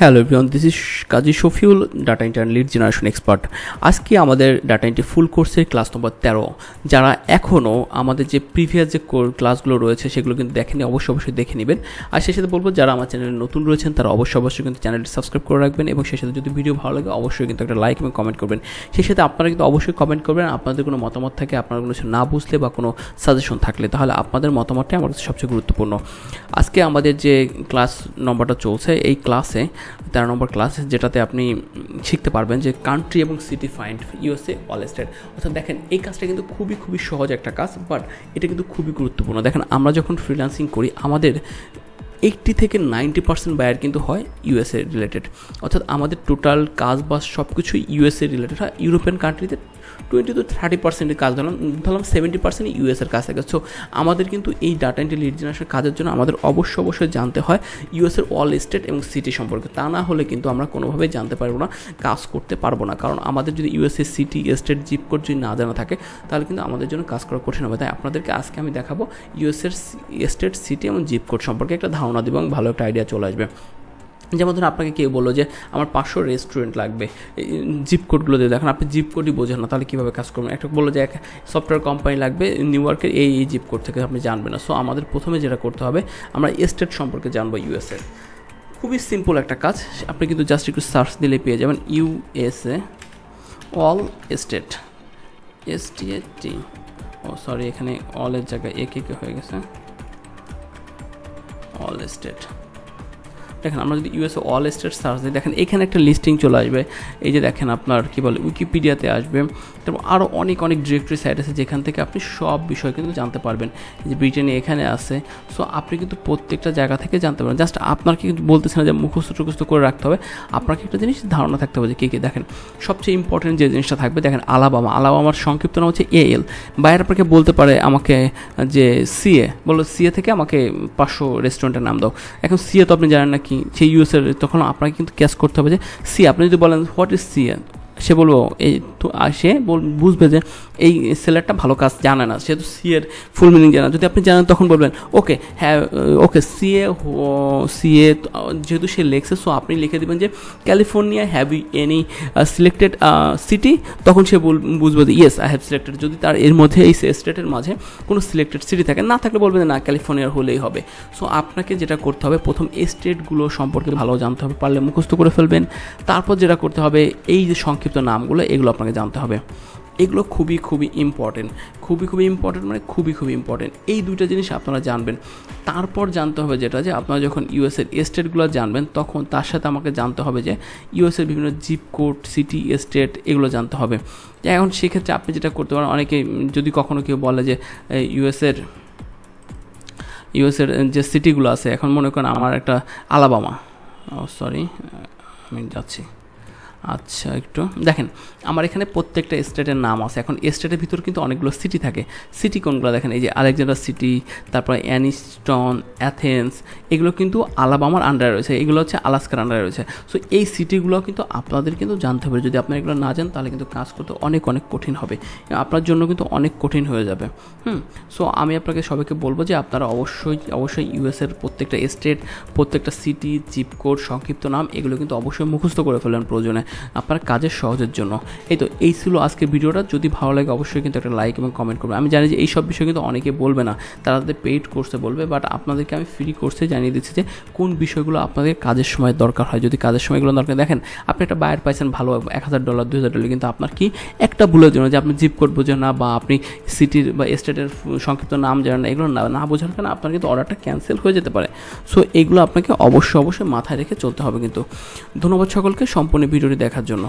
Hello everyone, this is Kazi Shafiul, data entry and lead generation expert. আজকে আমাদের data entry ফুল কোর্সের class নম্বর 13। যারা এখনও আমাদের যে প্রিভিয়াস যে ক্লাসগুলো রয়েছে সেগুলো কিন্তু দেখেনি, অবশ্যই দেখে নেবেন। আর সেই সাথে বলবো যারা আমার চ্যানেলে নতুন রয়েছেন তারা অবশ্যই কিন্তু চ্যানেলটি সাবস্ক্রাইব করে রাখবেন, এবং সেই সাথে যদি ভিডিও ভালো লাগে অবশ্যই কিন্তু একটা লাইক এবং কমেন্ট করবেন। সেই সাথে আপনারা কিন্তু অবশ্যই কমেন্ট করবেন আপনাদের কোনো মতামত থাকে, আপনারা কোনো কিছু না বুঝলে বা কোনো সাজেশন থাকলে, তাহলে আপনাদের মতামতটাই আমার কাছে সবচেয়ে গুরুত্বপূর্ণ। আজকে আমাদের যে ক্লাস নম্বরটা চলছে, এই ক্লাসে 13 নম্বর ক্লাস, যেটাতে আপনি শিখতে পারবেন যে কান্ট্রি এবং city find USA all state. অর্থাৎ দেখেন এই কাজটা কিন্তু খুবই সহজ একটা কাজ, বাট এটা কিন্তু খুবই গুরুত্বপূর্ণ। দেখেন আমরা যখন ফ্রিল্যান্সিং করি আমাদের 80 থেকে 90% বায়ার কিন্তু হয় ইউএসএ রিলেটেড। অর্থাৎ আমাদের টোটাল কাজ বা সব কিছু ইউএসএ রিলেটেড হয়। ইউরোপিয়ান কান্ট্রিতে 20 to 30% কাজ ধরলাম 70% ইউএসের কাজ থাকে। সো আমাদের কিন্তু এই ডাটা এন্ট্রি লিড জেনারেশন কাজের জন্য আমাদের অবশ্যই জানতে হয় ইউএসের অল স্টেট এবং সিটি সম্পর্কে। তা না হলে কিন্তু আমরা কোনোভাবেই জানতে পারবো না, কাজ করতে পারবো না। কারণ আমাদের যদি ইউএসএর সিটি স্টেট জিপ কোড যদি না জানা থাকে তাহলে কিন্তু আমাদের জন্য কাজ করা কঠিন হবে। তাই আপনাদেরকে আজকে আমি দেখাবো ইউএসএর স্টেট, সিটি এবং জিপ কোড সম্পর্কে একটা ধারণা দেবো এবং ভালো একটা আইডিয়া চলে আসবে। যেমন ধরুন আপনাকে কেউ বললো যে আমার 500 রেস্টুরেন্ট লাগবে, জিপ কোডগুলো দিয়ে দেখেন আপনি জিপ কোডই বোঝেন না, তাহলে কীভাবে কাজ করবেন। একটা বললো যে এক সফটওয়্যার কোম্পানি লাগবে নিউ ইয়র্কের এই জিপ কোড থেকে, আপনি জানবেন না। সো আমাদের প্রথমে যেটা করতে হবে আমরা স্টেট সম্পর্কে জানবো ইউএসএ। খুবই সিম্পল একটা কাজ, আপনি কিন্তু জাস্ট একটু সার্চ দিলে পেয়ে যাবেন ইউএসএ অল স্টেট, STAT। ও সরি, এখানে অলের জায়গায় কে হয়ে গেছে, অল স্টেট। দেখেন আমরা যদি ইউএসএ অল স্টেট সার্চ দিই, দেখেন এখানে একটা লিস্টিং চলে আসবে। এই যে দেখেন আপনার কী বলে উইকিপিডিয়াতে আসবে, তারপর আরও অনেক ডিরেক্টরি সাইট আছে যেখান থেকে আপনি সব বিষয় কিন্তু জানতে পারবেন। যে ব্রিটেনে এখানে আছে। সো আপনি কিন্তু প্রত্যেকটা জায়গা থেকে জানতে পারবেন। জাস্ট আপনাকে কিন্তু বলতেছে না যে মুখস্থ করে রাখতে হবে, আপনাকে একটা জিনিস ধারণা থাকতে হবে যে কে দেখেন সবচেয়ে ইম্পর্টেন্ট যে জিনিসটা থাকবে, দেখেন আলাবামার সংক্ষিপ্ত নাম হচ্ছে AL। বাইরে আপনাকে বলতে পারে আমাকে যে CA, বলো CA থেকে আমাকে 500 রেস্টুরেন্টের নাম দাও। এখন CA তো আপনি জানেন না কি, সেই ইউএসএর, তখন আপনাকে কিন্তু ক্যাচ করতে হবে যে সি। আপনি যদি বলেন হোয়াট ইজ সি, সে বলবো এই তো, সে বুঝবে যে এই সেলারটা ভালো কাজ জানে না, সে তো সি এর ফুল মিনিং জানে। যদি আপনি জানেন তখন বলবেন ওকে হ্যাঁ ওকে সিএ, যেহেতু সে লেখছে সো আপনি লিখে দেবেন যে California have you any selected city, তখন সে বুঝবে যে ইয়েস আই হ্যাভ সিলেক্টেড। যদি তার এর মধ্যে এই স্টেটের মাঝে কোনো সিলেক্টেড সিটি থাকে, না থাকলে বলবেন না ক্যালিফোর্নিয়ার হলেই হবে। সো আপনাকে যেটা করতে হবে প্রথম স্টেটগুলো সম্পর্কে ভালো জানতে হবে, পারলে মুখস্থ করে ফেলবেন। তারপর যেটা করতে হবে এই যে সংক্ষিপ্ত নামগুলো এগুলো আপনাকে জানতে হবে। এগুলো খুবই ইম্পর্টেন্ট, খুবই ইম্পর্টেন্ট, মানে খুবই ইম্পর্টেন্ট। এই দুইটা জিনিস আপনারা জানবেন। তারপর জানতে হবে যেটা যে আপনারা যখন ইউএসের স্টেটগুলো জানবেন তখন তার সাথে আমাকে জানতে হবে যে ইউএসের বিভিন্ন জিপ কোড, সিটি, স্টেট এগুলো জানতে হবে। এখন সেক্ষেত্রে আপনি যেটা করতে পারেন, অনেকে যদি কখনো কেউ বলে যে ইউএসের যে সিটিগুলো আছে, এখন মনে করেন আমার একটা আলাবামা, সরি আমি যাচ্ছি, আচ্ছা একটু দেখেন আমার এখানে প্রত্যেকটা স্টেটের নাম আছে। এখন স্টেটের ভিতর কিন্তু অনেকগুলো সিটি থাকে। সিটি কোনগুলো দেখেন, এই যে আলেকজান্ডার সিটি, তারপর অ্যানিস্টন, অ্যাথেন্স, এগুলো কিন্তু আলাবামার আন্ডারে রয়েছে, এগুলো হচ্ছে আলাস্কার আন্ডারে রয়েছে। সো এই সিটিগুলো কিন্তু আপনাদের কিন্তু জানতে হবে। যদি আপনারা এগুলো না জানেন তাহলে কিন্তু কাজ করতে অনেক কঠিন হবে, আপনার জন্য কিন্তু অনেক কঠিন হয়ে যাবে। সো আমি আপনাকে সবাইকে বলবো যে আপনারা অবশ্যই ইউএসের প্রত্যেকটা স্টেট, প্রত্যেকটা সিটি, জিপ কোড, সংক্ষিপ্ত নাম এগুলো কিন্তু অবশ্যই মুখস্থ করে ফেলেন প্রয়োজনে আপনার কাজের সহজের জন্য। এই ছিল আজকের ভিডিওটা। যদি ভালো লাগে অবশ্যই কিন্তু একটা লাইক এবং কমেন্ট করবে। আমি জানি যে এই সব বিষয় কিন্তু অনেকে বলবে না, তারা তাদের পেইড কোর্সে বলবে, বাট আপনাদেরকে আমি ফ্রি কোর্সে জানিয়ে দিচ্ছি যে কোন বিষয়গুলো আপনাদের কাজের সময় দরকার হয়। যদি কাজের সময়গুলো দরকার, দেখেন আপনি একটা বায়ার পাইছেন ভালো $1000 $2000, কিন্তু আপনার কি একটা ভুলের জন্য যে আপনি জিপ কোড বোঝেন না বা আপনি সিটির বা স্টেটের সংক্ষিপ্ত নাম জানেন না, এগুলো না বোঝার কারণে আপনার কিন্তু অর্ডারটা ক্যান্সেল হয়ে যেতে পারে। সো এগুলো আপনাকে অবশ্যই মাথায় রেখে চলতে হবে কিন্তু। ধন্যবাদ সকলকে সম্পূর্ণ ভিডিওটি দেখার জন্য।